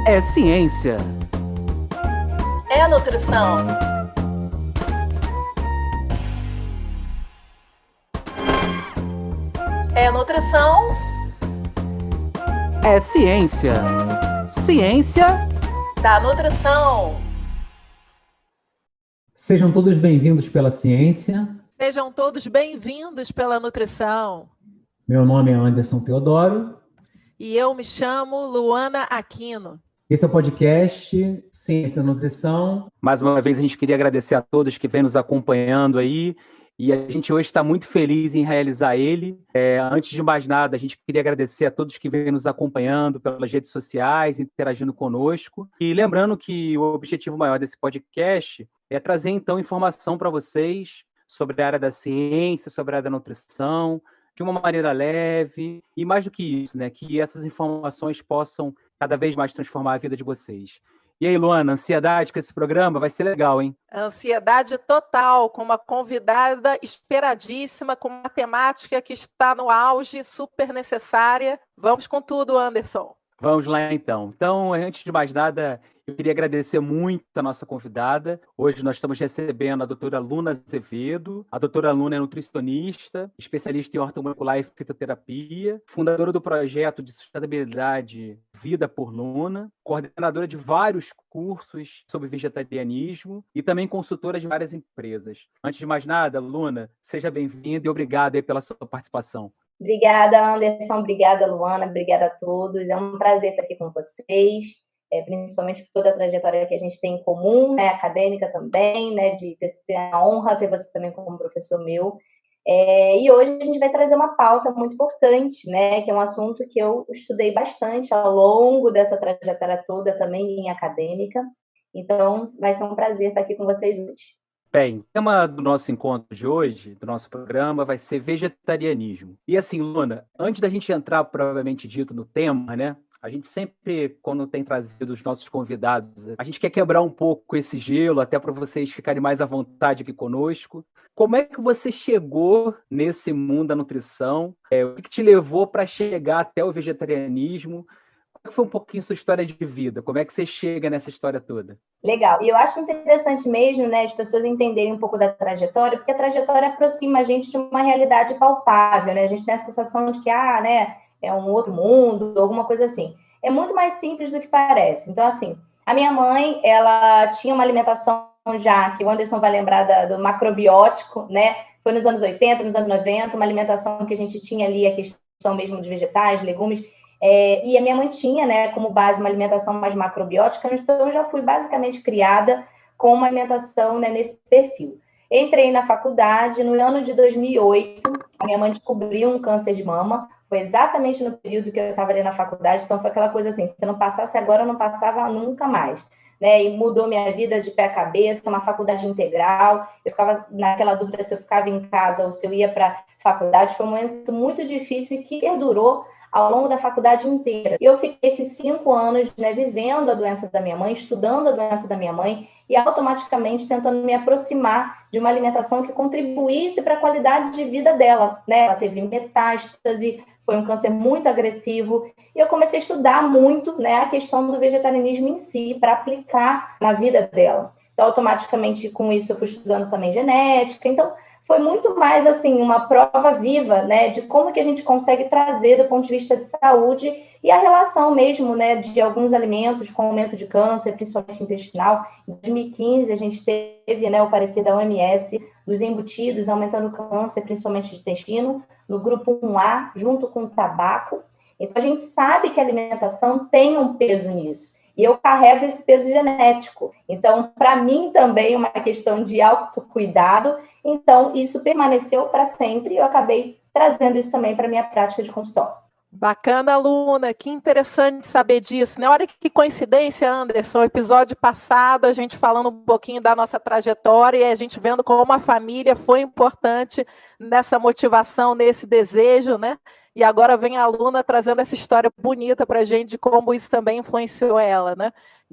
É ciência. É nutrição. É nutrição. É ciência. Ciência Da nutrição. Sejam todos bem-vindos pela ciência. Sejam todos bem-vindos pela nutrição. Meu nome é Anderson Teodoro. E eu me chamo Luana Aquino. Esse é o podcast Ciência da Nutrição. Mais uma vez, a gente queria agradecer a todos que vêm nos acompanhando aí. E a gente hoje está muito feliz em realizar ele. Antes de mais nada, a gente queria agradecer a todos que vêm nos acompanhando pelas redes sociais, interagindo conosco. E lembrando que o objetivo maior desse podcast é trazer, então, informação para vocês sobre a área da ciência, sobre a área da nutrição, de uma maneira leve. E mais do que isso, né, que essas informações possam cada vez mais transformar a vida de vocês. E aí, Luana, ansiedade com esse programa? Vai ser legal, hein? Ansiedade total, com uma convidada esperadíssima, com uma temática que está no auge, super necessária. Vamos com tudo, Anderson. Vamos lá, então. Então, antes de mais nada, eu queria agradecer muito a nossa convidada. Hoje nós estamos recebendo a doutora Luna Azevedo. A doutora Luna é nutricionista, especialista em ortomolecular e fitoterapia, fundadora do projeto de sustentabilidade Vida por Luna, coordenadora de vários cursos sobre vegetarianismo e também consultora de várias empresas. Antes de mais nada, Luna, seja bem-vinda e obrigada aí pela sua participação. Obrigada, Anderson. Obrigada, Luana. Obrigada a todos. É um prazer estar aqui com vocês, principalmente por toda a trajetória que a gente tem em comum, né, acadêmica também, né, de ter a honra de ter você também como professor meu. E hoje a gente vai trazer uma pauta muito importante, né, que é um assunto que eu estudei bastante ao longo dessa trajetória toda, também em acadêmica. Então, vai ser um prazer estar aqui com vocês hoje. Bem, o tema do nosso encontro de hoje, do nosso programa, vai ser vegetarianismo. E assim, Luna, antes da gente entrar, propriamente dito, no tema, né? A gente sempre, quando tem trazido os nossos convidados, a gente quer quebrar um pouco esse gelo, até para vocês ficarem mais à vontade aqui conosco. Como é que você chegou nesse mundo da nutrição? O que te levou para chegar até o vegetarianismo? Como é que foi um pouquinho sua história de vida? Como é que você chega nessa história toda? Legal. E eu acho interessante mesmo, né, as pessoas entenderem um pouco da trajetória, porque a trajetória aproxima a gente de uma realidade palpável, né? A gente tem a sensação de que, né, é um outro mundo, alguma coisa assim. É muito mais simples do que parece. Então, assim, a minha mãe, ela tinha uma alimentação já, que o Anderson vai lembrar do macrobiótico, né? Foi nos anos 80, nos anos 90, uma alimentação que a gente tinha ali, a questão mesmo de vegetais, legumes. E a minha mãe tinha, né, como base uma alimentação mais macrobiótica, então eu já fui basicamente criada com uma alimentação, né, nesse perfil. Entrei na faculdade no ano de 2008, a minha mãe descobriu um câncer de mama, foi exatamente no período que eu estava ali na faculdade, então foi aquela coisa assim, se não passasse agora, eu não passava nunca mais. Né, e mudou minha vida de pé a cabeça, uma faculdade integral, eu ficava naquela dúvida se eu ficava em casa ou se eu ia para a faculdade, foi um momento muito difícil e que perdurou ao longo da faculdade inteira. Eu fiquei esses 5 anos, né, vivendo a doença da minha mãe, estudando a doença da minha mãe e automaticamente tentando me aproximar de uma alimentação que contribuísse para a qualidade de vida dela. Né? Ela teve metástase, foi um câncer muito agressivo, e eu comecei a estudar muito, né, a questão do vegetarianismo em si, para aplicar na vida dela. Então, automaticamente, com isso, eu fui estudando também genética. Então, foi muito mais, assim, uma prova viva, né, de como que a gente consegue trazer do ponto de vista de saúde e a relação mesmo, né, de alguns alimentos com aumento de câncer, principalmente intestinal. Em 2015, a gente teve, né, o parecer da OMS dos embutidos aumentando o câncer, principalmente de intestino, no grupo 1A, junto com o tabaco. Então, a gente sabe que a alimentação tem um peso nisso. E eu carrego esse peso genético. Então, para mim também é uma questão de autocuidado. Então, isso permaneceu para sempre e eu acabei trazendo isso também para a minha prática de consultório. Bacana, Luna, que interessante saber disso, né? Olha que coincidência, Anderson, o episódio passado, a gente falando um pouquinho da nossa trajetória e a gente vendo como a família foi importante nessa motivação, nesse desejo, né? e agora vem a Luna trazendo essa história bonita para a gente de como isso também influenciou ela, né?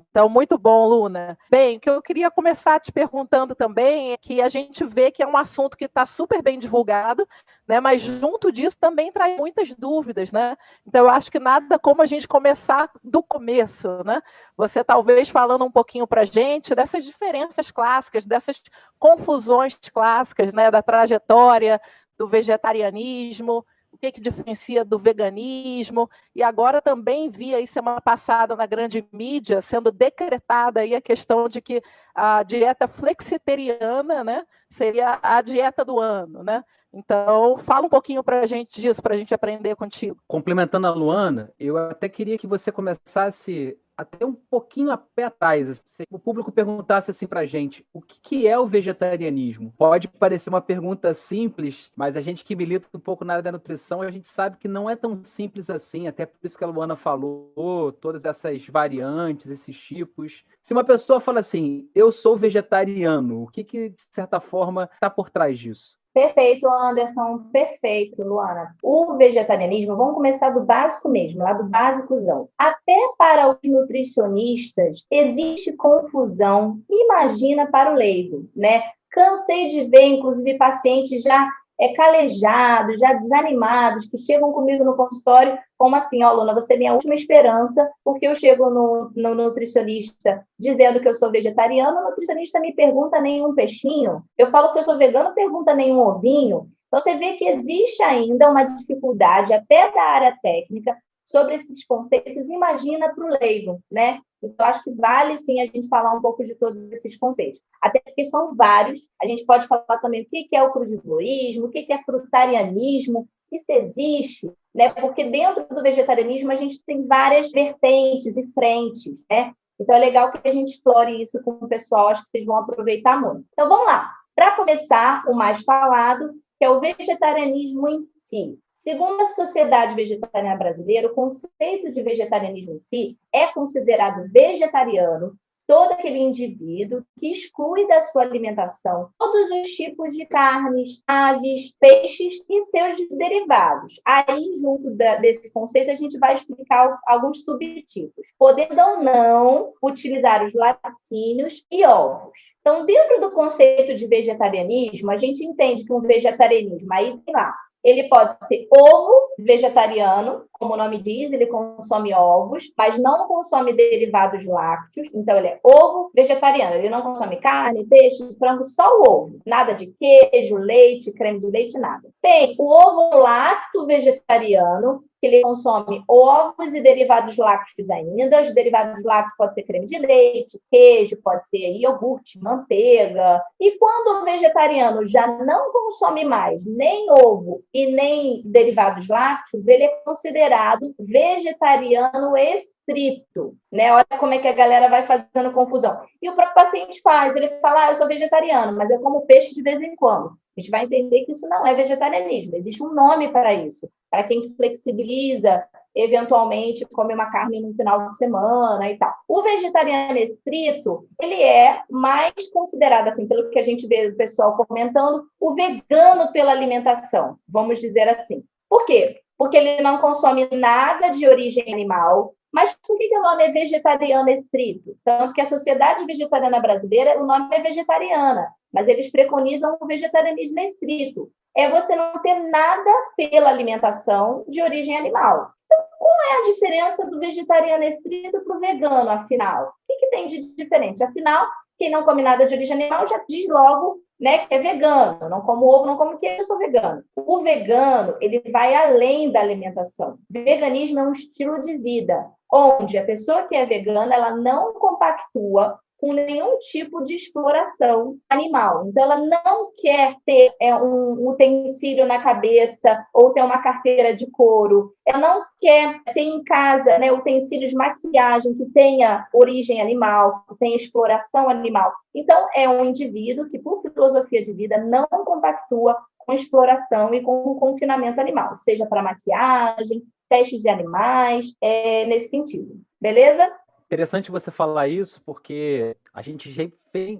Então, muito bom, Luna. Bem, o que eu queria começar te perguntando também é que a gente vê que é um assunto que está super bem divulgado, né? Mas junto disso também traz muitas dúvidas, né? Então, eu acho que nada como a gente começar do começo, né? Você talvez falando um pouquinho para a gente dessas diferenças clássicas, dessas confusões clássicas, né? Da trajetória do vegetarianismo, o que diferencia do veganismo, e agora também vi aí semana passada na grande mídia sendo decretada aí a questão de que a dieta flexitariana, né, seria a dieta do ano, né? Então, fala um pouquinho para a gente disso, para a gente aprender contigo. Complementando a Luana, eu até queria que você começasse até um pouquinho a pé atrás. Assim, se o público perguntasse assim para a gente, o que é o vegetarianismo? Pode parecer uma pergunta simples, mas a gente que milita um pouco na área da nutrição, a gente sabe que não é tão simples assim, até por isso que a Luana falou, todas essas variantes, esses tipos. Se uma pessoa fala assim, eu sou vegetariano, o que de certa forma está por trás disso? Perfeito, Anderson, perfeito, Luana. O vegetarianismo, vamos começar do básico mesmo, lá do básicozão. Até para os nutricionistas existe confusão, imagina para o leigo, né? Cansei de ver, inclusive, pacientes já calejados, já desanimados, que chegam comigo no consultório, como assim, ó, Luna, você é minha última esperança, porque eu chego no nutricionista dizendo que eu sou vegetariana, o nutricionista me pergunta nenhum peixinho, eu falo que eu sou vegano, pergunta nenhum ovinho. Então, você vê que existe ainda uma dificuldade, até da área técnica, sobre esses conceitos, imagina para o leigo, né? Então, acho que vale, sim, a gente falar um pouco de todos esses conceitos. Até porque são vários. A gente pode falar também o que é o crudivorismo, o que é frutarianismo, isso existe, né? Porque dentro do vegetarianismo a gente tem várias vertentes e frentes, né? Então, é legal que a gente explore isso com o pessoal, acho que vocês vão aproveitar muito. Então, vamos lá. Para começar, o mais falado, que é o vegetarianismo em si. Segundo a Sociedade Vegetariana Brasileira, o conceito de vegetarianismo em si é considerado vegetariano todo aquele indivíduo que exclui da sua alimentação todos os tipos de carnes, aves, peixes e seus derivados. Aí, junto desse conceito, a gente vai explicar alguns subtipos, podendo ou não utilizar os laticínios e ovos. Então, dentro do conceito de vegetarianismo, a gente entende que um vegetarianismo, aí tem lá, ele pode ser ovo vegetariano, como o nome diz, ele consome ovos, mas não consome derivados lácteos, então ele é ovo vegetariano, ele não consome carne, peixe, frango, só o ovo, nada de queijo, leite, creme de leite, nada. Tem o ovo lacto vegetariano, que ele consome ovos e derivados lácteos ainda. Os derivados lácteos pode ser creme de leite, queijo, pode ser iogurte, manteiga. E quando o vegetariano já não consome mais nem ovo e nem derivados lácteos, ele é considerado vegetariano estrito, né? Olha como é que a galera vai fazendo confusão. E o próprio paciente faz, ele fala, eu sou vegetariano, mas eu como peixe de vez em quando. A gente vai entender que isso não é vegetarianismo, existe um nome para isso, para quem flexibiliza, eventualmente come uma carne no final de semana e tal. O vegetariano estrito, ele é mais considerado, assim, pelo que a gente vê o pessoal comentando, o vegano pela alimentação, vamos dizer assim. Por quê? Porque ele não consome nada de origem animal. Mas por que o nome é vegetariano estrito? Tanto que a Sociedade Vegetariana Brasileira, o nome é vegetariana, mas eles preconizam o vegetarianismo estrito. É você não ter nada pela alimentação de origem animal. Então, qual é a diferença do vegetariano estrito para o vegano, afinal? O que tem de diferente? Afinal, quem não come nada de origem animal já diz logo, né, que é vegano. Não como ovo, não como queijo, eu sou vegano. O vegano, ele vai além da alimentação. O veganismo é um estilo de vida, onde a pessoa que é vegana, ela não compactua com nenhum tipo de exploração animal. Então, ela não quer ter um utensílio na cabeça ou ter uma carteira de couro. Ela não quer ter em casa, né, utensílios de maquiagem que tenha origem animal, que tenha exploração animal. Então, é um indivíduo que, por filosofia de vida, não compactua com exploração e com confinamento animal, seja para maquiagem, testes de animais, nesse sentido. Beleza? Interessante você falar isso, porque a gente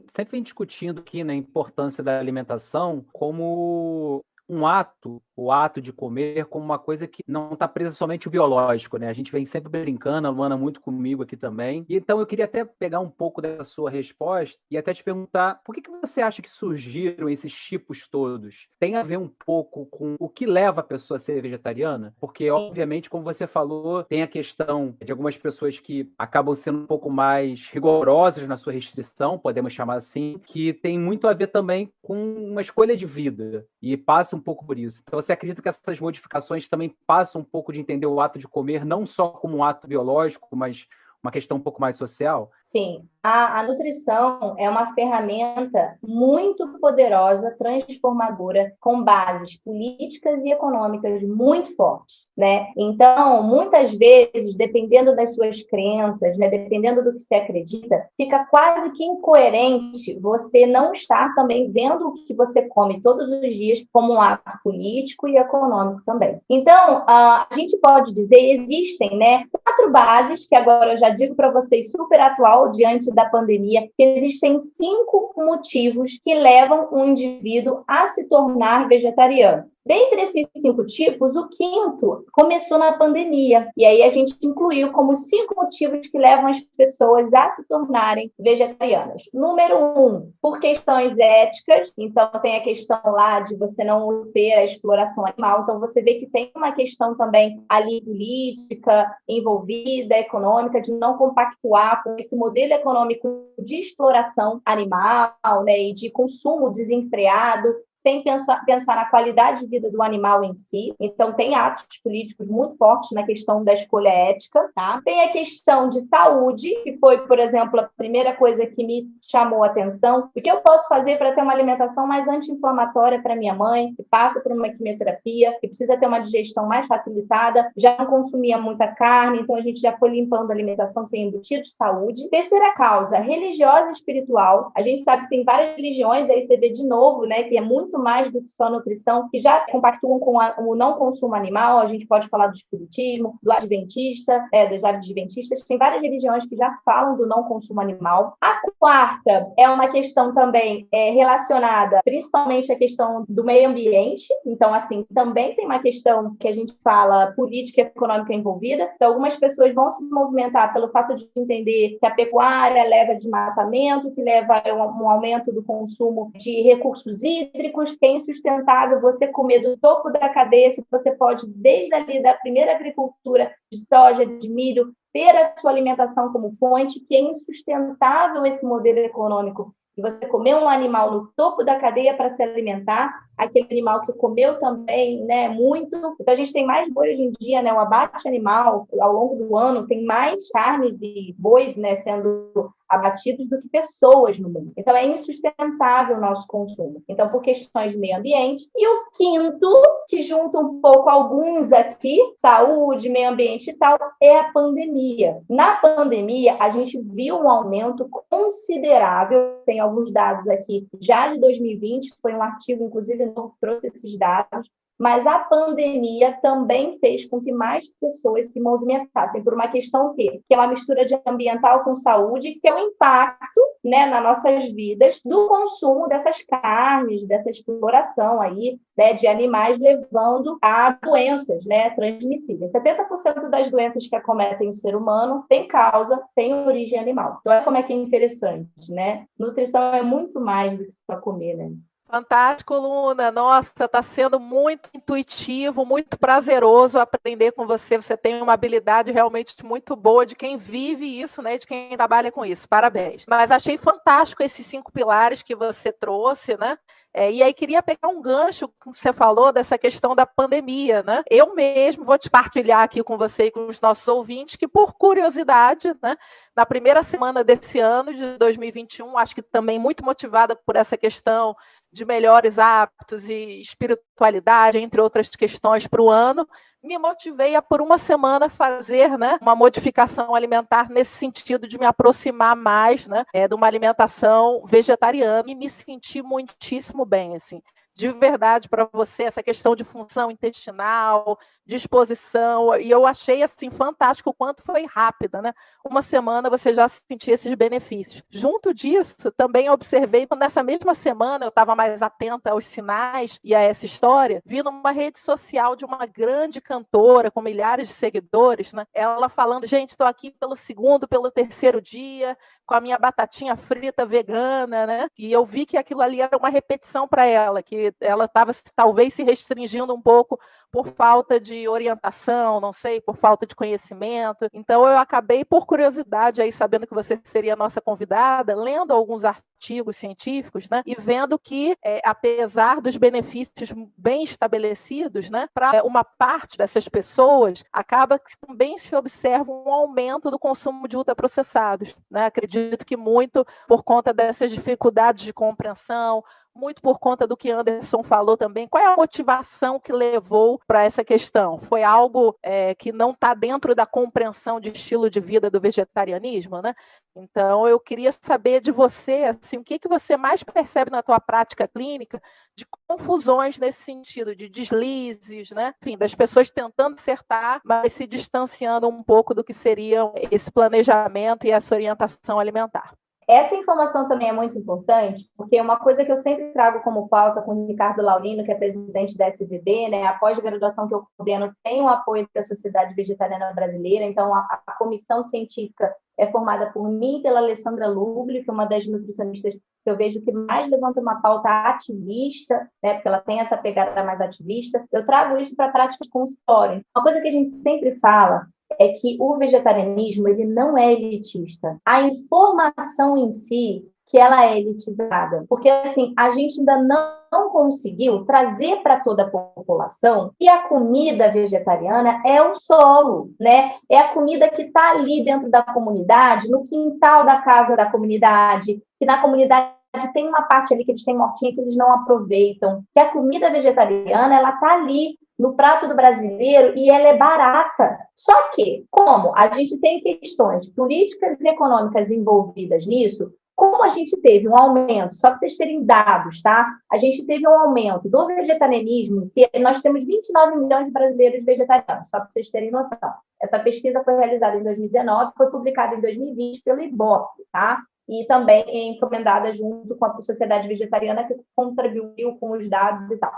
sempre vem discutindo aqui, né, a importância da alimentação como um ato, o ato de comer, como uma coisa que não está presa somente ao biológico, né? A gente vem sempre brincando, a Luana muito comigo aqui também. E então eu queria até pegar um pouco da sua resposta e até te perguntar por que você acha que surgiram esses tipos todos? Tem a ver um pouco com o que leva a pessoa a ser vegetariana? Porque, obviamente, como você falou, tem a questão de algumas pessoas que acabam sendo um pouco mais rigorosas na sua restrição, podemos chamar assim, que tem muito a ver também com uma escolha de vida e passa um pouco por isso. Então, você acredita que essas modificações também passam um pouco de entender o ato de comer não só como um ato biológico, mas uma questão um pouco mais social? Sim, a nutrição é uma ferramenta muito poderosa, transformadora, com bases políticas e econômicas muito fortes, né? Então, muitas vezes, dependendo das suas crenças, né, dependendo do que você acredita, fica quase que incoerente você não estar também vendo o que você come todos os dias como um ato político e econômico também. Então, a gente pode dizer, existem, né, 4 bases, que agora eu já digo para vocês, super atual, diante da pandemia, que existem 5 motivos que levam um indivíduo a se tornar vegetariano. Dentre esses 5 tipos, o 5º começou na pandemia. E aí a gente incluiu como 5 motivos que levam as pessoas a se tornarem vegetarianas. Número 1, por questões éticas. Então, tem a questão lá de você não ter a exploração animal. Então, você vê que tem uma questão também ali política envolvida, econômica, de não compactuar com esse modelo econômico de exploração animal, né, e de consumo desenfreado, sem pensar na qualidade de vida do animal em si. Então, tem atos políticos muito fortes na questão da escolha ética, tá? Tem a questão de saúde, que foi, por exemplo, a primeira coisa que me chamou a atenção. O que eu posso fazer para ter uma alimentação mais anti-inflamatória para minha mãe, que passa por uma quimioterapia, que precisa ter uma digestão mais facilitada, já não consumia muita carne, então a gente já foi limpando a alimentação sem embutido de saúde. Terceira causa, religiosa e espiritual. A gente sabe que tem várias religiões, aí você vê de novo, né, que é muito mais do que só nutrição, que já compactuam com o não consumo animal. A gente pode falar do espiritismo, do adventista, dos adventistas. Tem várias religiões que já falam do não consumo animal. A 4ª é uma questão também relacionada principalmente à questão do meio ambiente. Então, assim, também tem uma questão que a gente fala política e econômica envolvida. Então, algumas pessoas vão se movimentar pelo fato de entender que a pecuária leva a desmatamento, que leva a um aumento do consumo de recursos hídricos, que é insustentável você comer do topo da cadeia, se você pode, desde ali da primeira agricultura de soja, de milho, ter a sua alimentação como fonte, que é insustentável esse modelo econômico de você comer um animal no topo da cadeia para se alimentar, aquele animal que comeu também, né, muito. Então, a gente tem mais boi hoje em dia, né, o abate animal, ao longo do ano, tem mais carnes e bois, né, sendo abatidos do que pessoas no mundo. Então, é insustentável o nosso consumo. Então, por questões de meio ambiente. E o 5º, que junta um pouco alguns aqui, saúde, meio ambiente e tal, é a pandemia. Na pandemia, a gente viu um aumento considerável, tem alguns dados aqui já de 2020, foi um artigo, inclusive, novo, trouxe esses dados, mas a pandemia também fez com que mais pessoas se movimentassem por uma questão que é uma mistura de ambiental com saúde, que é o impacto, né, nas nossas vidas do consumo dessas carnes, dessa exploração aí, né, de animais, levando a doenças, né, transmissíveis. 70% das doenças que acometem o ser humano tem causa, tem origem animal. Então, olha como é que é interessante, né? Nutrição é muito mais do que só comer, né? Fantástico, Luna. Nossa, está sendo muito intuitivo, muito prazeroso aprender com você. Você tem uma habilidade realmente muito boa de quem vive isso, né? De quem trabalha com isso. Parabéns. Mas achei fantástico esses 5 pilares que você trouxe, né? E aí queria pegar um gancho que você falou dessa questão da pandemia, né? Eu mesmo vou te partilhar aqui com você e com os nossos ouvintes que, por curiosidade, né, na primeira semana desse ano, de 2021, acho que também muito motivada por essa questão de melhores hábitos e espiritualidade, entre outras questões para o ano, me motivei a, por uma semana, fazer, né, uma modificação alimentar nesse sentido de me aproximar mais, né, de uma alimentação vegetariana e me senti muitíssimo bem, assim. De verdade, para você, essa questão de função intestinal, disposição, e eu achei, assim, fantástico o quanto foi rápida, né? Uma semana você já sentia esses benefícios. Junto disso, também observei, nessa mesma semana, eu estava mais atenta aos sinais e a essa história, história, vi numa rede social de uma grande cantora com milhares de seguidores, né? Ela falando, gente, estou aqui pelo segundo, pelo terceiro dia, com a minha batatinha frita vegana, né? E eu vi que aquilo ali era uma repetição para ela, que ela estava talvez se restringindo um pouco por falta de orientação, não sei, por falta de conhecimento. Então eu acabei, por curiosidade, aí sabendo que você seria a nossa convidada, lendo alguns artigos científicos, né? E vendo que, apesar dos benefícios bem estabelecidos, né? Para uma parte dessas pessoas, acaba que também se observa um aumento do consumo de ultraprocessados, né? Acredito que muito por conta dessas dificuldades de compreensão, muito por conta do que Anderson falou também. Qual é a motivação que levou para essa questão? Foi algo que não está dentro da compreensão de estilo de vida do vegetarianismo, né? Então, eu queria saber de você, assim, o que você mais percebe na tua prática clínica de confusões nesse sentido, de deslizes, né? Enfim, das pessoas tentando acertar, mas se distanciando um pouco do que seria esse planejamento e essa orientação alimentar. Essa informação também é muito importante, porque uma coisa que eu sempre trago como pauta com o Ricardo Laurino, que é presidente da SVB, né, a pós-graduação que eu coordeno tem o apoio da Sociedade Vegetariana Brasileira, então a comissão científica é formada por mim e pela Alessandra Lugli, que é uma das nutricionistas que eu vejo que mais levanta uma pauta ativista, né, porque ela tem essa pegada mais ativista. Eu trago isso para a prática de consultório. Uma coisa que a gente sempre fala é que o vegetarianismo ele não é elitista. A informação em si que ela é elitizada, porque assim a gente ainda não conseguiu trazer para toda a população que a comida vegetariana é o solo, né? É a comida que está ali dentro da comunidade, no quintal da casa da comunidade, que na comunidade tem uma parte ali que eles têm mortinha que eles não aproveitam, que a comida vegetariana ela está ali no prato do brasileiro e ela é barata. Só que, como a gente tem questões políticas e econômicas envolvidas nisso, como a gente teve um aumento, só para vocês terem dados, tá? A gente teve um aumento do vegetarianismo, nós temos 29 milhões de brasileiros vegetarianos, só para vocês terem noção. Essa pesquisa foi realizada em 2019, foi publicada em 2020 pelo IBOP, tá? E também encomendada junto com a Sociedade Vegetariana, que contribuiu com os dados e tal.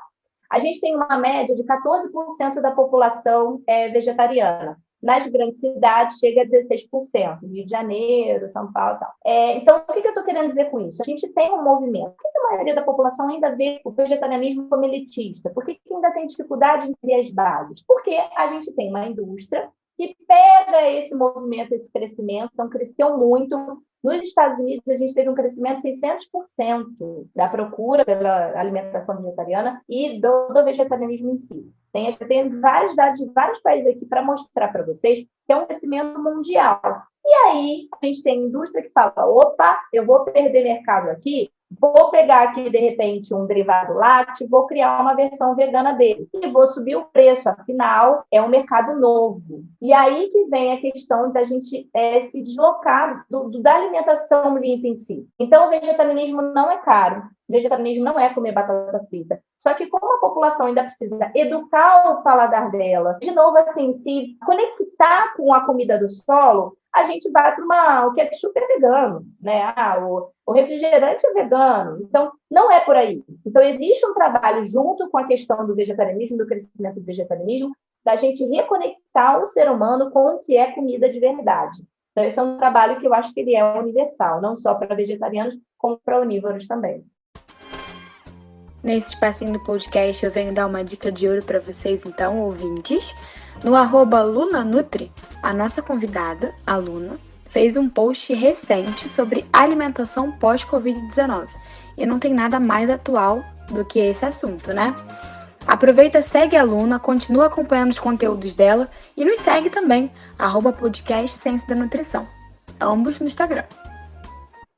A gente tem uma média de 14% da população vegetariana. Nas grandes cidades, chega a 16%. Rio de Janeiro, São Paulo e tal. Então, o que eu estou querendo dizer com isso? A gente tem um movimento. Por que a maioria da população ainda vê o vegetarianismo como elitista? Por que ainda tem dificuldade em ter as bases? Porque a gente tem uma indústria que pega esse movimento, esse crescimento, então cresceu muito. Nos Estados Unidos, a gente teve um crescimento de 600% da procura pela alimentação vegetariana e do vegetarianismo em si. Tem vários dados de vários países aqui para mostrar para vocês que é um crescimento mundial. E aí, a gente tem indústria que fala, opa, eu vou perder mercado aqui, vou pegar aqui, de repente, um derivado lácteo, vou criar uma versão vegana dele e vou subir o preço, afinal, é um mercado novo. E aí que vem a questão da gente se deslocar da alimentação limpa em si. Então, o vegetarianismo não é caro, o vegetarianismo não é comer batata frita. Só que como a população ainda precisa educar o paladar dela, de novo, assim, se conectar com a comida do solo, a gente vai para o ketchup é vegano, né? O refrigerante é vegano. Então, não é por aí. Então, existe um trabalho junto com a questão do vegetarianismo, do crescimento do vegetarianismo, da gente reconectar o ser humano com o que é comida de verdade. Então, esse é um trabalho que eu acho que ele é universal, não só para vegetarianos, como para onívoros também. Nesse espacinho do podcast, eu venho dar uma dica de ouro para vocês, então, ouvintes. No @LunaNutri, a nossa convidada, a Luna, fez um post recente sobre alimentação pós-Covid-19. E não tem nada mais atual do que esse assunto, né? Aproveita, segue a Luna, continua acompanhando os conteúdos dela e nos segue também, @podcast Ciência da Nutrição, ambos no Instagram.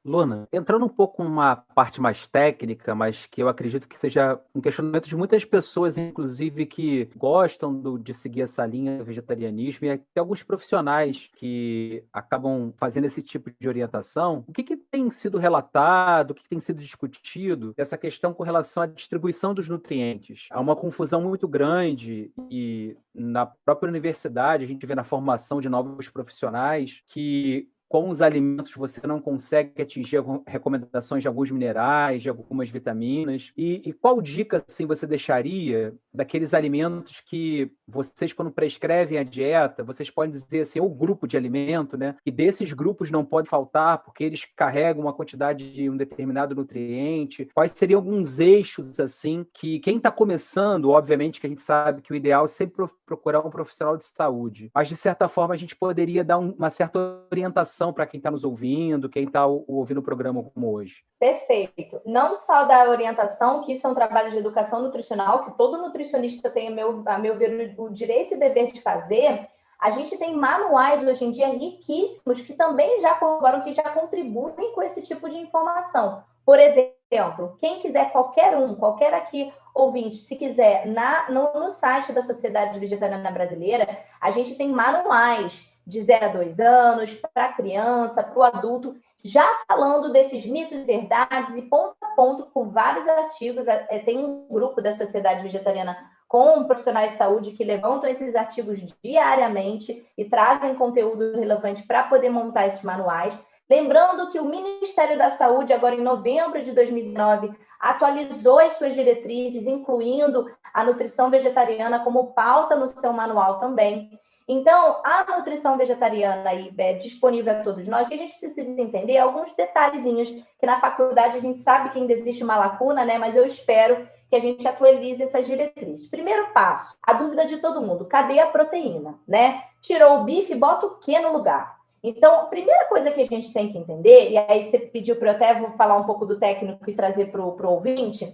Luna, entrando um pouco numa parte mais técnica, mas que eu acredito que seja um questionamento de muitas pessoas, inclusive, que gostam de seguir essa linha do vegetarianismo, e até alguns profissionais que acabam fazendo esse tipo de orientação. O que tem sido relatado, o que tem sido discutido, essa questão com relação à distribuição dos nutrientes? Há uma confusão muito grande e na própria universidade a gente vê na formação de novos profissionais que com os alimentos você não consegue atingir recomendações de alguns minerais, de algumas vitaminas. E qual dica assim, você deixaria daqueles alimentos que vocês, quando prescrevem a dieta, vocês podem dizer assim, o grupo de alimento, né? E desses grupos não pode faltar porque eles carregam uma quantidade de um determinado nutriente. Quais seriam alguns eixos assim que quem está começando, obviamente que a gente sabe que o ideal é sempre procurar um profissional de saúde, mas de certa forma a gente poderia dar uma certa orientação para quem está nos ouvindo, quem está ouvindo o programa como hoje. Perfeito. Não só da orientação, que isso é um trabalho de educação nutricional, que todo nutricionista tem, a meu ver, o direito e dever de fazer. A gente tem manuais hoje em dia riquíssimos que também já corroboram, que já contribuem com esse tipo de informação. Por exemplo, quem quiser, qualquer aqui ouvinte, se quiser, no site da Sociedade Vegetariana Brasileira, a gente tem manuais de 0 a 2 anos, para a criança, para o adulto, já falando desses mitos e verdades e ponto a ponto com vários artigos. Tem um grupo da Sociedade Vegetariana com profissionais de saúde que levantam esses artigos diariamente e trazem conteúdo relevante para poder montar esses manuais. Lembrando que o Ministério da Saúde, agora em novembro de 2019, atualizou as suas diretrizes, incluindo a nutrição vegetariana como pauta no seu manual também. Então, a nutrição vegetariana aí é disponível a todos nós. O que a gente precisa entender alguns detalhezinhos, que na faculdade a gente sabe que ainda existe uma lacuna, né? Mas eu espero que a gente atualize essas diretrizes. Primeiro passo, a dúvida de todo mundo, cadê a proteína, né? Tirou o bife, bota o quê no lugar? Então, a primeira coisa que a gente tem que entender, e aí você pediu para eu até vou falar um pouco do técnico e trazer para o ouvinte,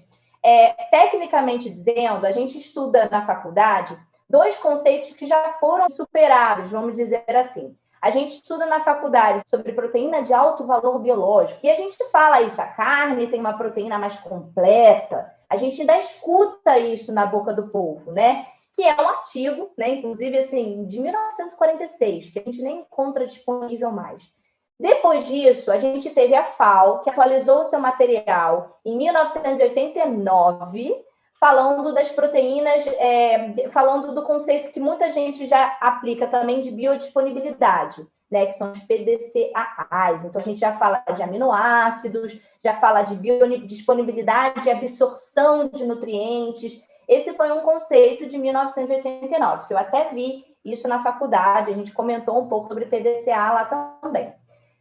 tecnicamente dizendo, a gente estuda na faculdade 2 conceitos que já foram superados, vamos dizer assim. A gente estuda na faculdade sobre proteína de alto valor biológico, e a gente fala isso, a carne tem uma proteína mais completa, a gente ainda escuta isso na boca do povo, né? Que é um artigo, né, inclusive assim, de 1946, que a gente nem encontra disponível mais. Depois disso, a gente teve a FAO, que atualizou o seu material em 1989, falando das proteínas, falando do conceito que muita gente já aplica também de biodisponibilidade, né, que são os PDCAAs. Então, a gente já fala de aminoácidos, já fala de biodisponibilidade e absorção de nutrientes. Esse foi um conceito de 1989, que eu até vi isso na faculdade, a gente comentou um pouco sobre PDCA lá também.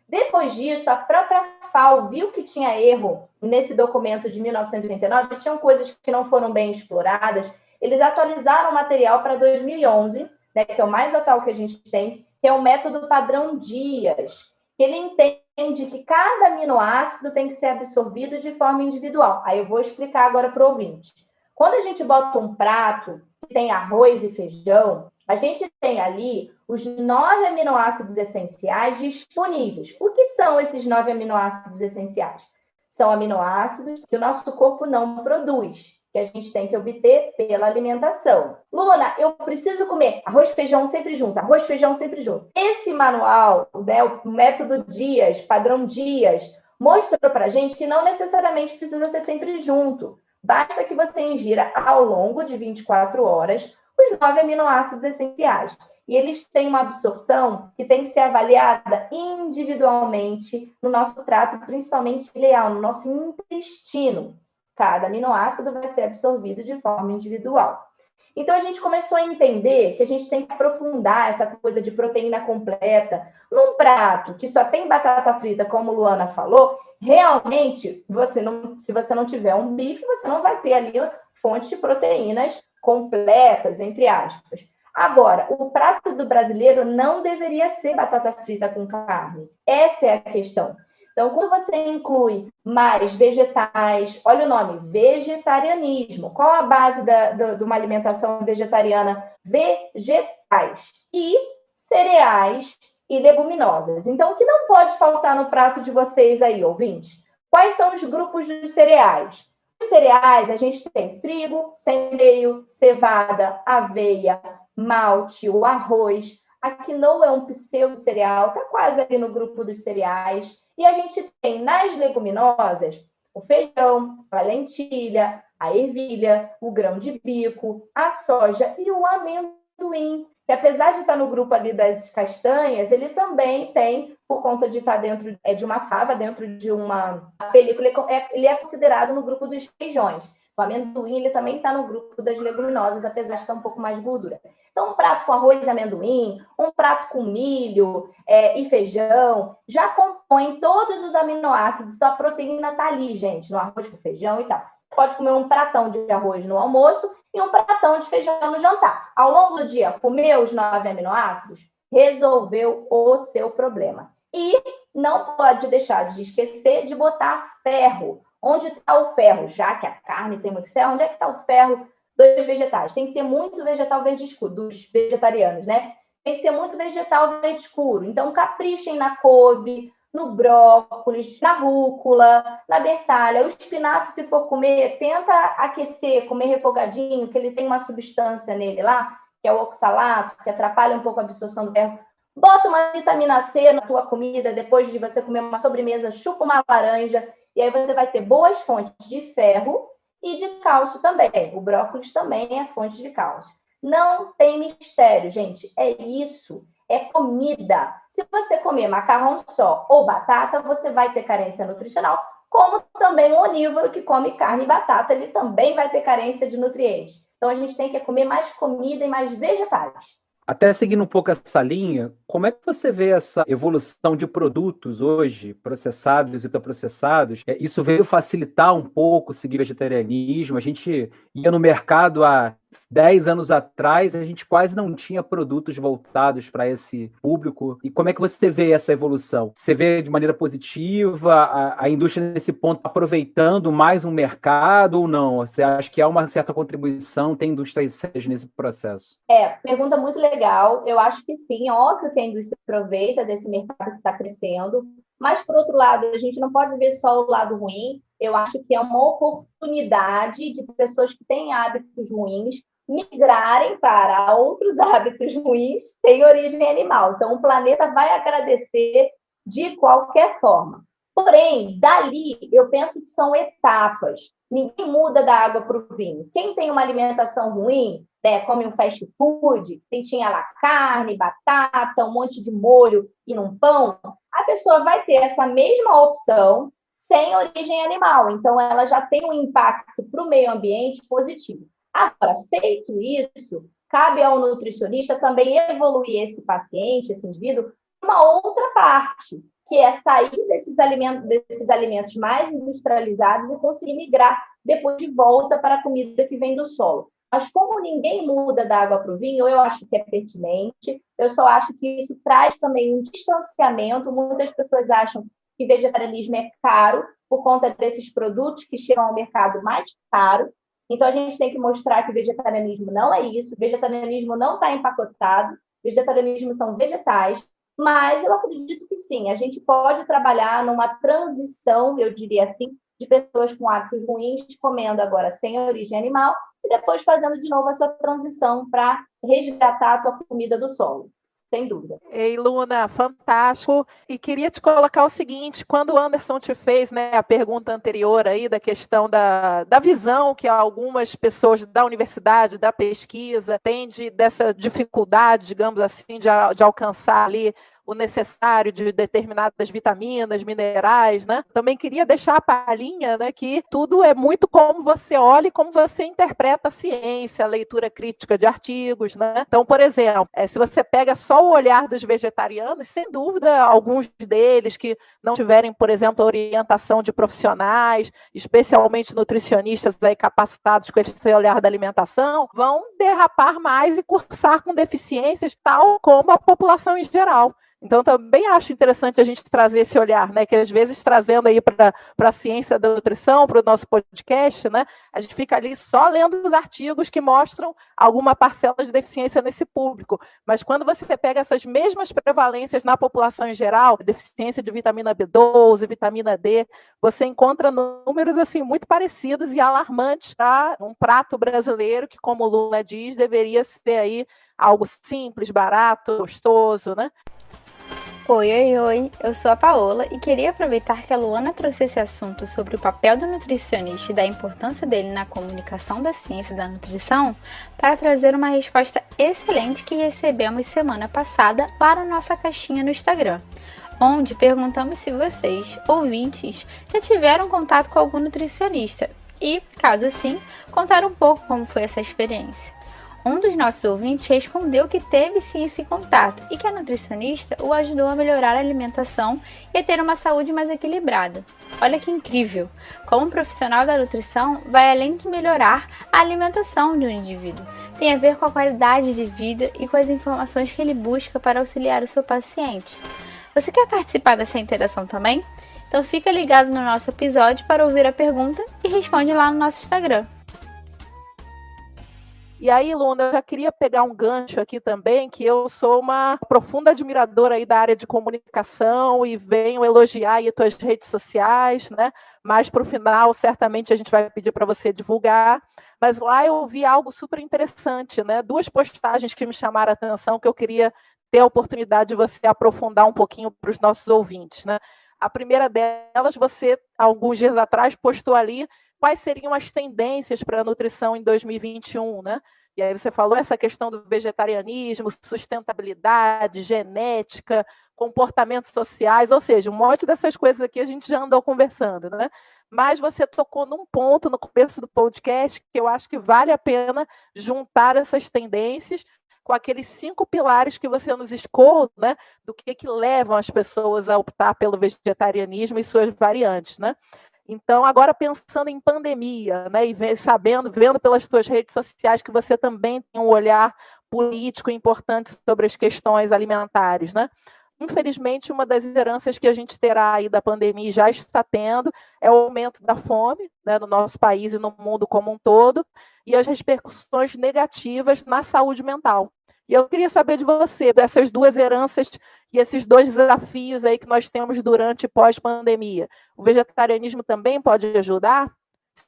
Depois disso, a própria FAO viu que tinha erro nesse documento de 1989, tinham coisas que não foram bem exploradas, eles atualizaram o material para 2011, né, que é o mais atual que a gente tem, que é o método padrão Dias, que ele entende que cada aminoácido tem que ser absorvido de forma individual. Aí eu vou explicar agora para o ouvinte. Quando a gente bota um prato que tem arroz e feijão, a gente tem ali os 9 aminoácidos essenciais disponíveis. O que são esses 9 aminoácidos essenciais? São aminoácidos que o nosso corpo não produz, que a gente tem que obter pela alimentação. Luna, eu preciso comer arroz e feijão sempre junto, arroz e feijão sempre junto. Esse manual, né, o método Dias, padrão Dias, mostrou para a gente que não necessariamente precisa ser sempre junto. Basta que você ingira ao longo de 24 horas os 9 aminoácidos essenciais. E eles têm uma absorção que tem que ser avaliada individualmente no nosso trato, principalmente ileal, no nosso intestino. Cada aminoácido vai ser absorvido de forma individual. Então, a gente começou a entender que a gente tem que aprofundar essa coisa de proteína completa. Num prato que só tem batata frita, como Luana falou, realmente, se você não tiver um bife, você não vai ter ali fonte de proteínas completas, entre aspas. Agora, o prato do brasileiro não deveria ser batata frita com carne. Essa é a questão. Então, quando você inclui mais vegetais, olha o nome, vegetarianismo. Qual a base de uma alimentação vegetariana? Vegetais e cereais e leguminosas. Então, o que não pode faltar no prato de vocês aí, ouvintes? Quais são os grupos de cereais? Os cereais, a gente tem trigo, centeio, cevada, aveia, malte, o arroz. A quinoa é um pseudo-cereal, está quase ali no grupo dos cereais. E a gente tem nas leguminosas o feijão, a lentilha, a ervilha, o grão de bico, a soja e o amendoim, que que apesar de estar no grupo ali das castanhas, ele também tem, por conta de estar dentro de uma fava, dentro de uma película, ele é considerado no grupo dos feijões. O amendoim ele também está no grupo das leguminosas, apesar de estar um pouco mais gordura. Então, um prato com arroz e amendoim, um prato com milho e feijão, já compõe todos os aminoácidos. Então, a proteína está ali, gente, no arroz com feijão e tal. Você pode comer um pratão de arroz no almoço e um pratão de feijão no jantar. Ao longo do dia, comeu os 9 aminoácidos, resolveu o seu problema. E não pode deixar de esquecer de botar ferro. Onde está o ferro? Já que a carne tem muito ferro, onde é que está o ferro dos vegetais? Tem que ter muito vegetal verde escuro, dos vegetarianos, né? Tem que ter muito vegetal verde escuro. Então, caprichem na couve, no brócolis, na rúcula, na bertalha. O espinafre, se for comer, tenta aquecer, comer refogadinho, que ele tem uma substância nele lá, que é o oxalato, que atrapalha um pouco a absorção do ferro. Bota uma vitamina C na tua comida, depois de você comer uma sobremesa, chupa uma laranja, e aí você vai ter boas fontes de ferro e de cálcio também. O brócolis também é fonte de cálcio. Não tem mistério, gente. É isso. É comida. Se você comer macarrão só ou batata, você vai ter carência nutricional, como também o onívoro que come carne e batata, ele também vai ter carência de nutrientes. Então, a gente tem que comer mais comida e mais vegetais. Até seguindo um pouco essa linha, como é que você vê essa evolução de produtos hoje, processados e ultraprocessados? Isso veio facilitar um pouco seguir vegetarianismo? A gente ia no mercado há 10 anos atrás, a gente quase não tinha produtos voltados para esse público. E como é que você vê essa evolução? Você vê de maneira positiva a indústria nesse ponto aproveitando mais um mercado ou não? Você acha que há uma certa contribuição, tem indústrias sérias nesse processo? Pergunta muito legal. Eu acho que sim, é óbvio que a indústria aproveita desse mercado que está crescendo, mas, por outro lado, a gente não pode ver só o lado ruim. Eu acho que é uma oportunidade de pessoas que têm hábitos ruins migrarem para outros hábitos ruins que têm origem animal. Então, o planeta vai agradecer de qualquer forma. Porém, dali, eu penso que são etapas. Ninguém muda da água para o vinho. Quem tem uma alimentação ruim, come um fast food, tinha lá carne, batata, um monte de molho e num pão, a pessoa vai ter essa mesma opção sem origem animal. Então, ela já tem um impacto para o meio ambiente positivo. Agora, feito isso, cabe ao nutricionista também evoluir esse paciente, esse indivíduo, para uma outra parte, que é sair desses alimentos mais industrializados e conseguir migrar depois de volta para a comida que vem do solo. Mas como ninguém muda da água para o vinho, eu acho que é pertinente. Eu só acho que isso traz também um distanciamento. Muitas pessoas acham que vegetarianismo é caro por conta desses produtos que chegam ao mercado mais caro. Então, a gente tem que mostrar que vegetarianismo não é isso. Vegetarianismo não está empacotado. Vegetarianismo são vegetais. Mas eu acredito que sim, a gente pode trabalhar numa transição, eu diria assim, de pessoas com hábitos ruins, comendo agora sem origem animal, e depois fazendo de novo a sua transição para resgatar a tua comida do solo. Sem dúvida. Ei, Luna, fantástico. E queria te colocar o seguinte, quando o Anderson te fez, né, a pergunta anterior aí da questão da visão que algumas pessoas da universidade, da pesquisa, têm dessa dificuldade, digamos assim, de alcançar ali o necessário de determinadas vitaminas, minerais, né? Também queria deixar a palhinha, né, que tudo é muito como você olha e como você interpreta a ciência, a leitura crítica de artigos, né? Então, por exemplo, se você pega só o olhar dos vegetarianos, sem dúvida, alguns deles que não tiverem, por exemplo, a orientação de profissionais, especialmente nutricionistas aí capacitados com esse olhar da alimentação, vão derrapar mais e cursar com deficiências, tal como a população em geral. Então, também acho interessante a gente trazer esse olhar, né? Que às vezes trazendo aí para a ciência da nutrição, para o nosso podcast, né? A gente fica ali só lendo os artigos que mostram alguma parcela de deficiência nesse público. Mas quando você pega essas mesmas prevalências na população em geral, deficiência de vitamina B12, vitamina D, você encontra números assim muito parecidos e alarmantes para um prato brasileiro que, como o Luna diz, deveria ser aí algo simples, barato, gostoso, né? Oi, eu sou a Paola e queria aproveitar que a Luana trouxe esse assunto sobre o papel do nutricionista e da importância dele na comunicação da ciência da nutrição para trazer uma resposta excelente que recebemos semana passada lá na nossa caixinha no Instagram, onde perguntamos se vocês, ouvintes, já tiveram contato com algum nutricionista e, caso sim, contar um pouco como foi essa experiência. Um dos nossos ouvintes respondeu que teve sim esse contato e que a nutricionista o ajudou a melhorar a alimentação e a ter uma saúde mais equilibrada. Olha que incrível! Como um profissional da nutrição vai além de melhorar a alimentação de um indivíduo. Tem a ver com a qualidade de vida e com as informações que ele busca para auxiliar o seu paciente. Você quer participar dessa interação também? Então fica ligado no nosso episódio para ouvir a pergunta e responde lá no nosso Instagram. E aí, Luna, eu já queria pegar um gancho aqui também, que eu sou uma profunda admiradora aí da área de comunicação e venho elogiar aí as tuas redes sociais, né? Mas para o final, certamente a gente vai pedir para você divulgar. Mas lá eu vi algo super interessante, né? 2 postagens que me chamaram a atenção, que eu queria ter a oportunidade de você aprofundar um pouquinho para os nossos ouvintes, né? A primeira delas, você, alguns dias atrás, postou ali quais seriam as tendências para a nutrição em 2021, né? E aí você falou essa questão do vegetarianismo, sustentabilidade, genética, comportamentos sociais, ou seja, um monte dessas coisas aqui a gente já andou conversando, né? Mas você tocou num ponto no começo do podcast que eu acho que vale a pena juntar essas tendências com aqueles 5 pilares que você nos expôs, né? Do que levam as pessoas a optar pelo vegetarianismo e suas variantes, né? Então, agora pensando em pandemia, né, e vendo pelas suas redes sociais que você também tem um olhar político importante sobre as questões alimentares, né? Infelizmente, uma das heranças que a gente terá aí da pandemia e já está tendo é o aumento da fome, né, no nosso país e no mundo como um todo, e as repercussões negativas na saúde mental. E eu queria saber de você, dessas 2 heranças e esses 2 desafios aí que nós temos durante e pós-pandemia. O vegetarianismo também pode ajudar?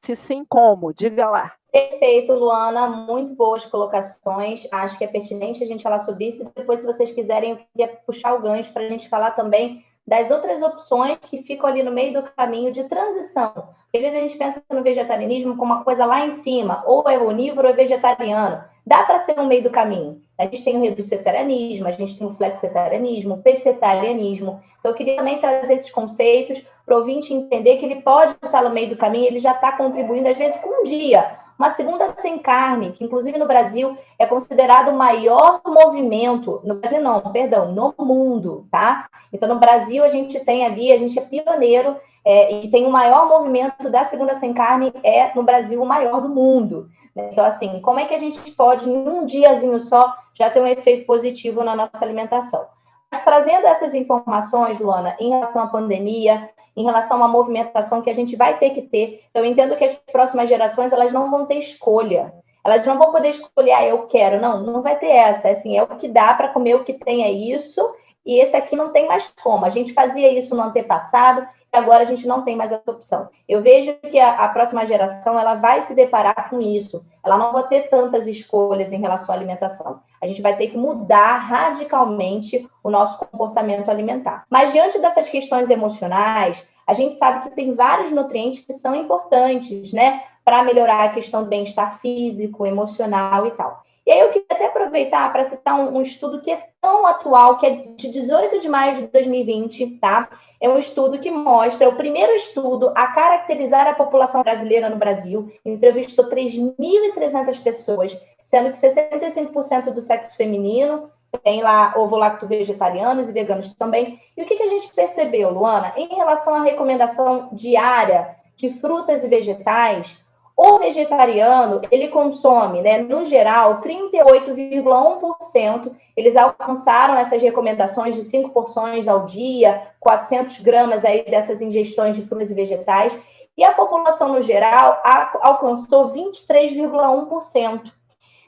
Se sim, como? Diga lá. Perfeito, Luana, muito boas colocações. Acho que é pertinente a gente falar sobre isso. E depois, se vocês quiserem, eu queria puxar o gancho para a gente falar também das outras opções que ficam ali no meio do caminho de transição. Às vezes a gente pensa no vegetarianismo como uma coisa lá em cima, ou é onívoro ou é vegetariano. Dá para ser no meio do caminho. A gente tem o reducetarianismo, a gente tem o flexitarianismo, o pescetarianismo. Então, eu queria também trazer esses conceitos para o ouvinte entender que ele pode estar no meio do caminho, ele já está contribuindo, às vezes, com um dia. Uma segunda sem carne, que inclusive no Brasil é considerado o maior movimento, no Brasil não, perdão, no mundo, tá? Então no Brasil a gente tem ali, a gente é pioneiro e tem o maior movimento da segunda sem carne, no Brasil o maior do mundo. Né? Então assim, como é que a gente pode em um diazinho só já ter um efeito positivo na nossa alimentação? Mas trazendo essas informações, Luana, em relação à pandemia, em relação a uma movimentação que a gente vai ter que ter. Então, eu entendo que as próximas gerações, elas não vão ter escolha. Elas não vão poder escolher, eu quero. Não vai ter essa. Assim, é o que dá para comer, o que tem é isso, e esse aqui não tem mais como. A gente fazia isso no antepassado, e agora a gente não tem mais essa opção. Eu vejo que a próxima geração, ela vai se deparar com isso. Ela não vai ter tantas escolhas em relação à alimentação. A gente vai ter que mudar radicalmente o nosso comportamento alimentar. Mas diante dessas questões emocionais, a gente sabe que tem vários nutrientes que são importantes, né? Para melhorar a questão do bem-estar físico, emocional e tal. E aí eu queria até aproveitar para citar um estudo que é tão atual, que é de 18 de maio de 2020, tá? É um estudo que mostra, o primeiro estudo a caracterizar a população brasileira no Brasil, entrevistou 3.300 pessoas, sendo que 65% do sexo feminino, tem lá ovo-lacto-vegetarianos e veganos também. E o que a gente percebeu, Luana? Em relação à recomendação diária de frutas e vegetais, o vegetariano, ele consome, né, no geral, 38,1%. Eles alcançaram essas recomendações de 5 porções ao dia, 400 gramas aí dessas ingestões de frutas e vegetais. E a população, no geral, alcançou 23,1%.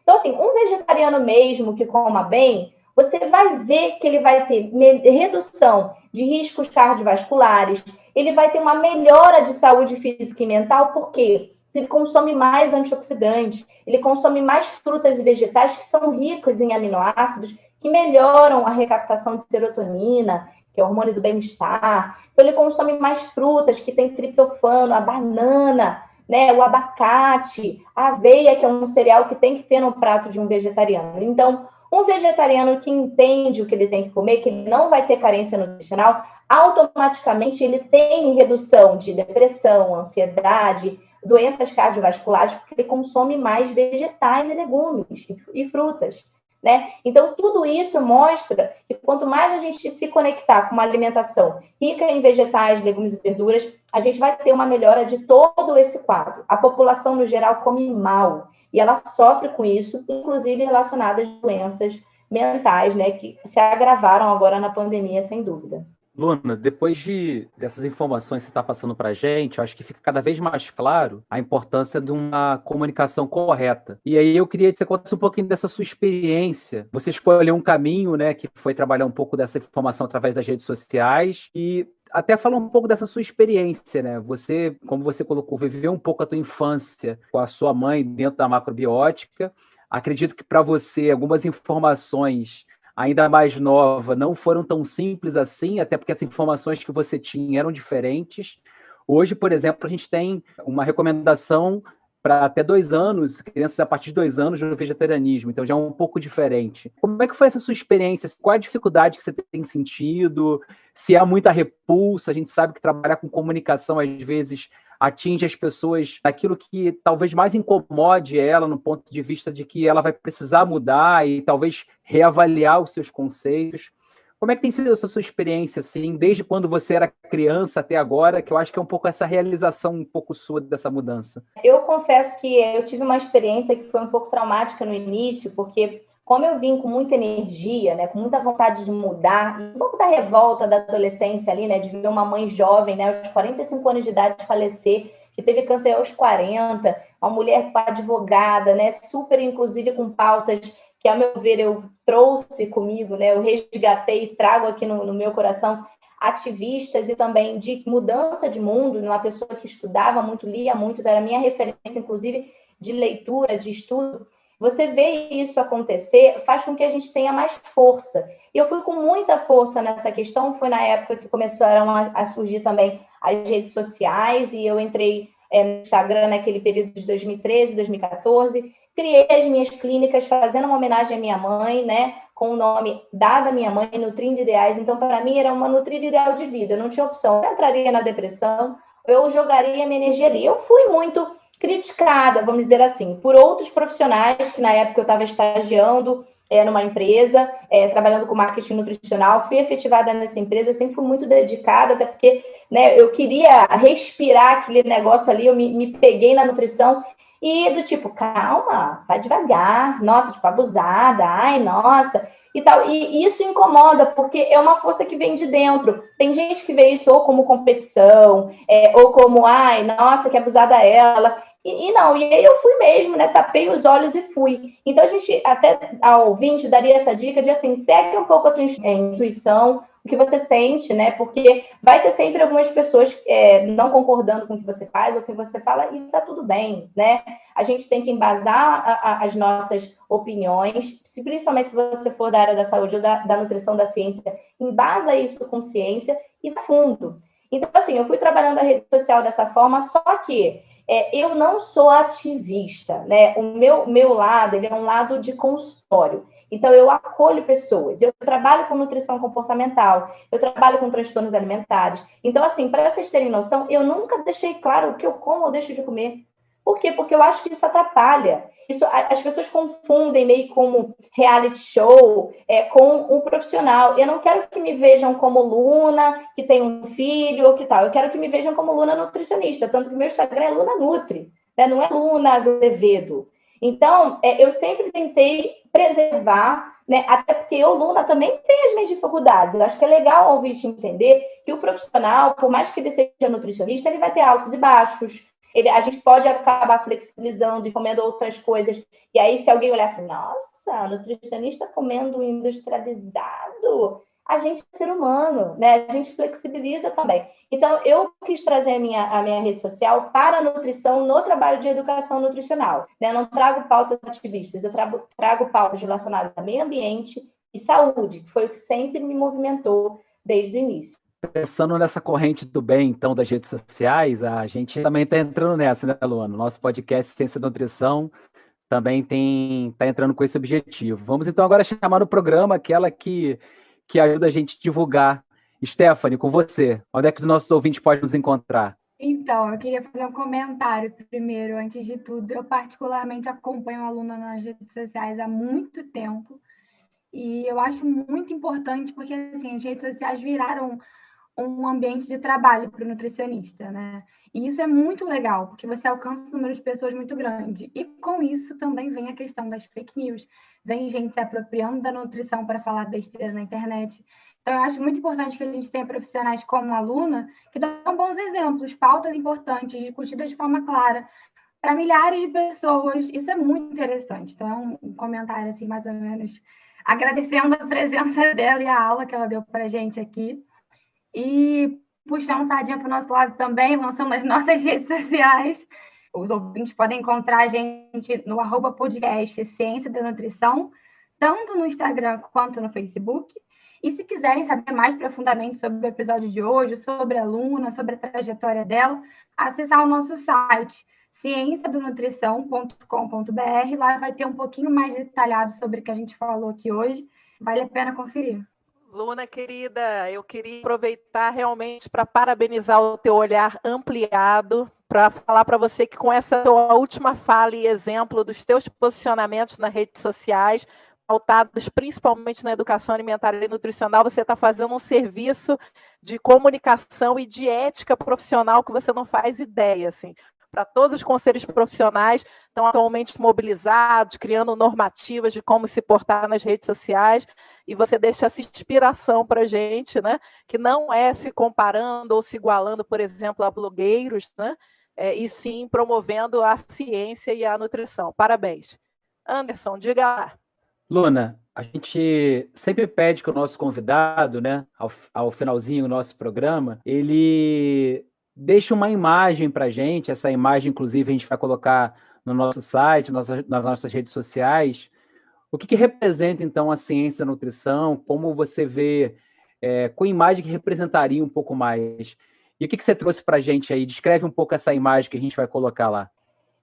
Então, assim, um vegetariano mesmo que coma bem, você vai ver que ele vai ter redução de riscos cardiovasculares, ele vai ter uma melhora de saúde física e mental, por quê? Ele consome mais antioxidantes, ele consome mais frutas e vegetais que são ricos em aminoácidos, que melhoram a recaptação de serotonina, que é o hormônio do bem-estar. Então, ele consome mais frutas, que tem triptofano, a banana, né, o abacate, a aveia, que é um cereal que tem que ter no prato de um vegetariano. Então, um vegetariano que entende o que ele tem que comer, que ele não vai ter carência nutricional, automaticamente ele tem redução de depressão, ansiedade, doenças cardiovasculares, porque ele consome mais vegetais e legumes e frutas. Né? Então, tudo isso mostra que quanto mais a gente se conectar com uma alimentação rica em vegetais, legumes e verduras, a gente vai ter uma melhora de todo esse quadro. A população, no geral, come mal e ela sofre com isso, inclusive relacionadas a doenças mentais, né, que se agravaram agora na pandemia, sem dúvida. Luna, depois dessas informações que você está passando para a gente, eu acho que fica cada vez mais claro a importância de uma comunicação correta. E aí eu queria que você contasse um pouquinho dessa sua experiência. Você escolheu um caminho, né, que foi trabalhar um pouco dessa informação através das redes sociais e até falar um pouco dessa sua experiência, né? Você, como você colocou, viveu um pouco a tua infância com a sua mãe dentro da macrobiótica. Acredito que para você algumas informações ainda mais nova, não foram tão simples assim, até porque as informações que você tinha eram diferentes. Hoje, por exemplo, a gente tem uma recomendação para até 2 anos, crianças a partir de 2 anos do vegetarianismo, então já é um pouco diferente. Como é que foi essa sua experiência? Qual a dificuldade que você tem sentido? Se há muita repulsa, a gente sabe que trabalhar com comunicação, às vezes, atinge as pessoas naquilo que talvez mais incomode ela, no ponto de vista de que ela vai precisar mudar e talvez reavaliar os seus conceitos. Como é que tem sido essa sua experiência, assim, desde quando você era criança até agora, que eu acho que é um pouco essa realização um pouco sua dessa mudança? Eu confesso que eu tive uma experiência que foi um pouco traumática no início, porque como eu vim com muita energia, né, com muita vontade de mudar, um pouco da revolta da adolescência ali, né, de ver uma mãe jovem, né, aos 45 anos de idade falecer, que teve câncer aos 40, uma mulher advogada, né, super inclusive com pautas que, ao meu ver, eu trouxe comigo, né, eu resgatei e trago aqui no meu coração, ativistas e também de mudança de mundo, uma pessoa que estudava muito, lia muito, então era minha referência, inclusive, de leitura, de estudo. Você vê isso acontecer, faz com que a gente tenha mais força. E eu fui com muita força nessa questão, foi na época que começaram a surgir também as redes sociais, e eu entrei no Instagram naquele período de 2013, 2014, criei as minhas clínicas fazendo uma homenagem à minha mãe, né, com o nome dado à minha mãe, Nutrindo Ideais. Então, para mim, era uma nutrida ideal de vida, eu não tinha opção. Eu entraria na depressão, eu jogaria minha energia ali. Eu fui muito criticada, vamos dizer assim, por outros profissionais, que na época eu estava estagiando numa empresa, trabalhando com marketing nutricional, fui efetivada nessa empresa, sempre fui muito dedicada, até porque, né, eu queria respirar aquele negócio ali, eu me peguei na nutrição, e do tipo, calma, vai devagar, nossa, tipo, abusada, ai, nossa, e tal. E isso incomoda, porque é uma força que vem de dentro. Tem gente que vê isso ou como competição, ou como, ai, nossa, que abusada ela. E não, e aí eu fui mesmo, né? Tapei os olhos e fui. Então, a gente, até ao ouvinte, daria essa dica de, assim, segue um pouco a tua intuição, o que você sente, né? Porque vai ter sempre algumas pessoas não concordando com o que você faz ou o que você fala, e tá tudo bem, né? A gente tem que embasar as nossas opiniões, principalmente se você for da área da saúde ou da nutrição, da ciência, embasa isso com ciência e fundo. Então, assim, eu fui trabalhando a rede social dessa forma, só que eu não sou ativista, né? O meu lado, ele é um lado de consultório. Então, eu acolho pessoas, eu trabalho com nutrição comportamental, eu trabalho com transtornos alimentares. Então, assim, para vocês terem noção, eu nunca deixei claro o que eu como ou deixo de comer. Por quê? Porque eu acho que isso atrapalha. As pessoas confundem meio como reality show com um profissional. Eu não quero que me vejam como Luna, que tem um filho ou que tal. Eu quero que me vejam como Luna nutricionista. Tanto que o meu Instagram é Luna Nutri, né? Não é Luna Azevedo. Então, eu sempre tentei preservar, né? Até porque eu, Luna, também tenho as minhas dificuldades. Eu acho que é legal ouvir te entender que o profissional, por mais que ele seja nutricionista, ele vai ter altos e baixos. A gente pode acabar flexibilizando e comendo outras coisas. E aí, se alguém olhar assim, nossa, nutricionista comendo industrializado, a gente é ser humano, né? A gente flexibiliza também. Então, eu quis trazer a minha rede social para a nutrição no trabalho de educação nutricional. Né? Eu não trago pautas ativistas, eu trago pautas relacionadas ao meio ambiente saúde, que foi o que sempre me movimentou desde o início. Pensando nessa corrente do bem, então, das redes sociais, a gente também está entrando nessa, né, Luana? Nosso podcast Ciência da Nutrição também está entrando com esse objetivo. Vamos, então, agora chamar no programa aquela que ajuda a gente a divulgar. Stephanie, com você, onde é que os nossos ouvintes podem nos encontrar? Então, eu queria fazer um comentário primeiro, antes de tudo. Eu particularmente acompanho a Luna nas redes sociais há muito tempo e eu acho muito importante porque, assim, as redes sociais viraram um ambiente de trabalho para o nutricionista, né? E isso é muito legal, porque você alcança um número de pessoas muito grande. E com isso também vem a questão das fake news. Vem gente se apropriando da nutrição para falar besteira na internet. Então, eu acho muito importante que a gente tenha profissionais como a Luna, que dão bons exemplos, pautas importantes, discutidas de forma clara, para milhares de pessoas. Isso é muito interessante. Então, é um comentário, assim, mais ou menos, agradecendo a presença dela e a aula que ela deu para a gente aqui. E puxar um sardinha para o nosso lado também, lançando nas nossas redes sociais. Os ouvintes podem encontrar a gente no @podcast Ciência da Nutrição, tanto no Instagram quanto no Facebook. E se quiserem saber mais profundamente sobre o episódio de hoje, sobre a Luna, sobre a trajetória dela, acessar o nosso site, cienciadonutrição.com.br. Lá vai ter um pouquinho mais detalhado sobre o que a gente falou aqui hoje. Vale a pena conferir. Luna, querida, eu queria aproveitar realmente para parabenizar o teu olhar ampliado, para falar para você que com essa tua última fala e exemplo dos teus posicionamentos nas redes sociais, pautados principalmente na educação alimentar e nutricional, você está fazendo um serviço de comunicação e de ética profissional que você não faz ideia, assim. Para todos os conselhos profissionais estão atualmente mobilizados, criando normativas de como se portar nas redes sociais, e você deixa essa inspiração para a gente, né? Que não é se comparando ou se igualando, por exemplo, a blogueiros, né? E sim promovendo a ciência e a nutrição. Parabéns. Anderson, diga lá. Luna, a gente sempre pede que o nosso convidado, né, ao finalzinho do nosso programa, ele deixa uma imagem para a gente. Essa imagem, inclusive, a gente vai colocar no nosso site, nas nossas redes sociais. O que representa, então, a ciência da nutrição? Como você vê, com imagem que representaria um pouco mais? E o que você trouxe para a gente aí? Descreve um pouco essa imagem que a gente vai colocar lá.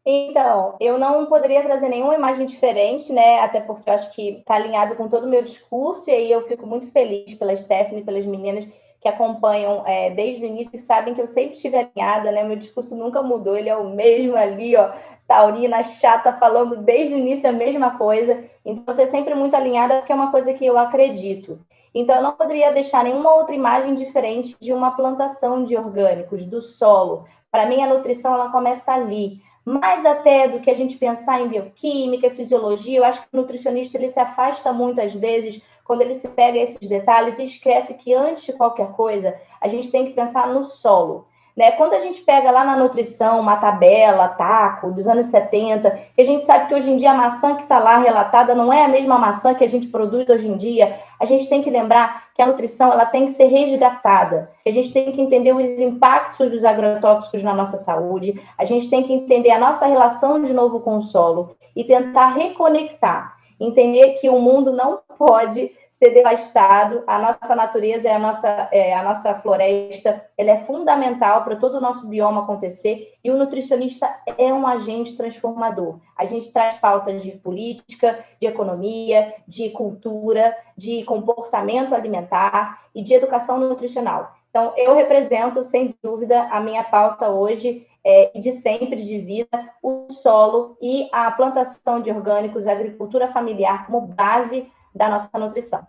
Então, eu não poderia trazer nenhuma imagem diferente, né? Até porque eu acho que está alinhado com todo o meu discurso, e aí eu fico muito feliz pela Stephanie, pelas meninas que acompanham desde o início e sabem que eu sempre estive alinhada, né? Meu discurso nunca mudou, ele é o mesmo ali, ó, taurina, chata, falando desde o início a mesma coisa. Então, eu estou sempre muito alinhada porque é uma coisa que eu acredito. Então, eu não poderia deixar nenhuma outra imagem diferente de uma plantação de orgânicos, do solo. Para mim, a nutrição, ela começa ali. Mais até do que a gente pensar em bioquímica, fisiologia, eu acho que o nutricionista ele se afasta muito, às vezes, quando ele se pega esses detalhes e esquece que, antes de qualquer coisa, a gente tem que pensar no solo. Né? Quando a gente pega lá na nutrição uma tabela, taco, dos anos 70, que a gente sabe que hoje em dia a maçã que está lá relatada não é a mesma maçã que a gente produz hoje em dia, a gente tem que lembrar que a nutrição ela tem que ser resgatada, que a gente tem que entender os impactos dos agrotóxicos na nossa saúde, a gente tem que entender a nossa relação de novo com o solo e tentar reconectar, entender que o mundo não pode ser devastado, a nossa natureza, a nossa floresta, ela é fundamental para todo o nosso bioma acontecer, e o nutricionista é um agente transformador. A gente traz pautas de política, de economia, de cultura, de comportamento alimentar e de educação nutricional. Então, eu represento, sem dúvida, a minha pauta hoje de sempre, de vida, o solo e a plantação de orgânicos, a agricultura familiar como base da nossa nutrição.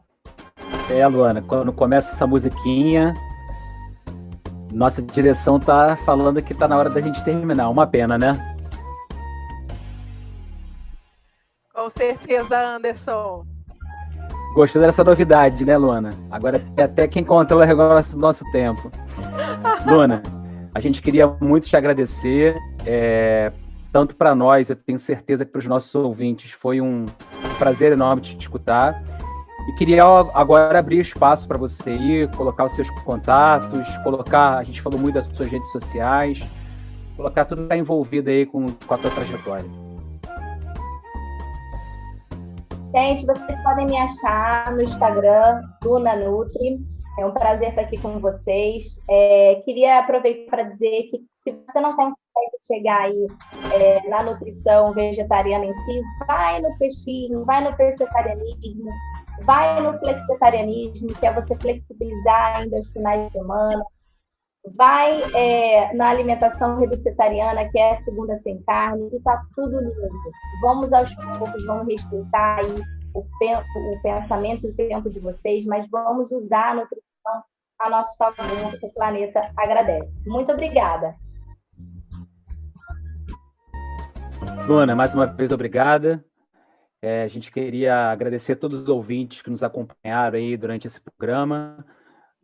Luana, quando começa essa musiquinha, nossa direção tá falando que tá na hora da gente terminar. Uma pena, né? Com certeza, Anderson. Gostou dessa novidade, né, Luana? Agora até quem controla o nosso tempo. Luana, a gente queria muito te agradecer, tanto para nós, eu tenho certeza que para os nossos ouvintes foi um prazer enorme te escutar. E queria agora abrir espaço para você ir, colocar os seus contatos, a gente falou muito das suas redes sociais, colocar tudo que está envolvido aí com a tua trajetória. Gente, vocês podem me achar no Instagram, Luna Nutri. É um prazer estar aqui com vocês. Queria aproveitar para dizer que se você não consegue chegar aí na nutrição vegetariana em si, vai no peixinho, vai no pescetarianismo, vai no flexitarianismo, que é você flexibilizar ainda os finais de semana. Vai na alimentação reducetariana, que é a segunda sem carne, e está tudo lindo. Vamos aos poucos, vamos respeitar aí o pensamento e o tempo de vocês, mas vamos usar a nutrição a nosso favor, que o planeta agradece. Muito obrigada. Luna, mais uma vez, obrigada. A gente queria agradecer a todos os ouvintes que nos acompanharam aí durante esse programa.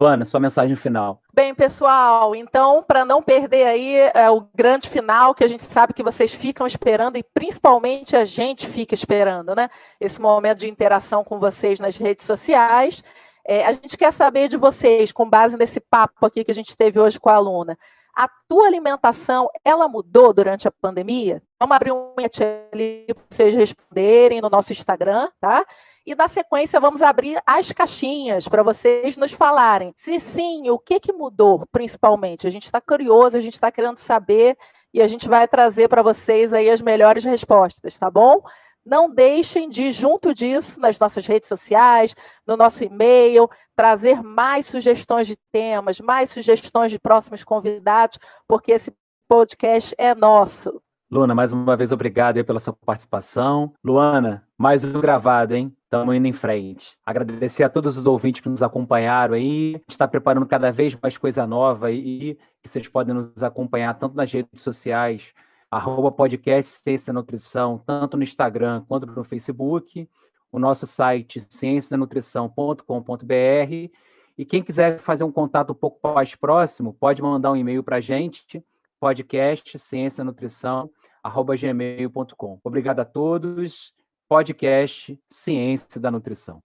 Luana, sua mensagem final. Bem, pessoal, então, para não perder aí o grande final, que a gente sabe que vocês ficam esperando e principalmente a gente fica esperando, né? Esse momento de interação com vocês nas redes sociais. A gente quer saber de vocês, com base nesse papo aqui que a gente teve hoje com a aluna. A tua alimentação, ela mudou durante a pandemia? Vamos abrir um chat ali para vocês responderem no nosso Instagram, tá? E, na sequência, vamos abrir as caixinhas para vocês nos falarem. Se sim, o que mudou, principalmente? A gente está curioso, a gente está querendo saber e a gente vai trazer para vocês aí as melhores respostas, tá bom? Não deixem de, junto disso, nas nossas redes sociais, no nosso e-mail, trazer mais sugestões de temas, mais sugestões de próximos convidados, porque esse podcast é nosso. Luna, mais uma vez, obrigado aí pela sua participação. Luana, mais um gravado, hein? Estamos indo em frente. Agradecer a todos os ouvintes que nos acompanharam aí. A gente está preparando cada vez mais coisa nova aí, que vocês podem nos acompanhar tanto nas redes sociais, @podcast Ciência da Nutrição, tanto no Instagram quanto no Facebook. O nosso site, ciencianutrição.com.br. E quem quiser fazer um contato um pouco mais próximo, pode mandar um e-mail para a gente, podcastciencianutrição@gmail.com. Obrigado a todos. Podcast Ciência da Nutrição.